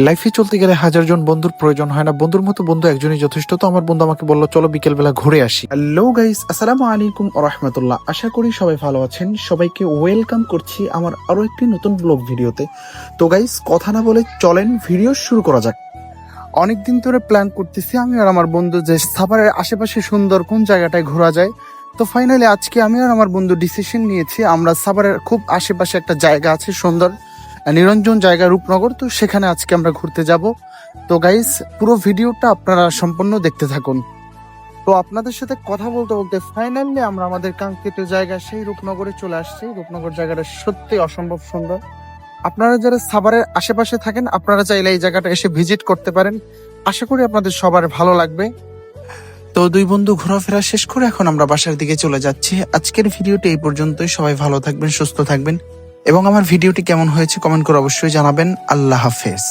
লাইফে চলতে গেলে হাজার জন বন্ধুর প্রয়োজন হয় না, বন্ধুর মতো বন্ধু একজনই যথেষ্ট। তো আমার বন্ধু আমাকে বললো চলো বিকেলবেলা ঘুরে আসি। হ্যালো গাইস, আসসালামু আলাইকুম ওয়া রাহমাতুল্লাহ। আশা করি সবাই ভালো আছেন। সবাইকে ওয়েলকাম করছি আমার আরো একটি নতুন ব্লগ ভিডিওতে। তো গাইস, কথা না বলে চলেন ভিডিও শুরু করা যাক। অনেকদিন ধরে প্ল্যান করতেছি আমি আর আমার বন্ধু যে সাভারের আশেপাশে সুন্দর কোন জায়গাটায় ঘোরা যায়। তো ফাইনালি আজকে আমি আর আমার বন্ধু ডিসিশন নিয়েছি, আমরা সাভারের খুব আশেপাশে একটা জায়গা আছে সুন্দর নিরঞ্জন জায়গা, রূপনগর। তো সেখানে আজকে আমরা ঘুরতে যাব। তো গাইস, পুরো ভিডিওটা আপনারা সম্পূর্ণ দেখতে থাকুন। তো আপনাদের সাথে কথা বলতে বলতে ফাইনালি আমরা আমাদের কাঙ্ক্ষিত জায়গা সেই রূপনগরে চলে আসছি। রূপনগর জায়গাটা সত্যি অসম্ভব সুন্দর। আপনারা যারা সাভারের আশেপাশে থাকেন আপনারা চাইলে এই জায়গাটা এসে ভিজিট করতে পারেন। আশা করি আপনাদের সবার ভালো লাগবে। তো দুই বন্ধু ঘোরাফেরা শেষ করে এখন আমরা বাসার দিকে চলে যাচ্ছি। আজকের ভিডিওটি এই পর্যন্তই। সবাই ভালো থাকবেন, সুস্থ থাকবেন এবং আমার ভিডিওটি কেমন হয়েছে কমেন্ট করে অবশ্যই জানাবেন। আল্লাহ হাফেজ।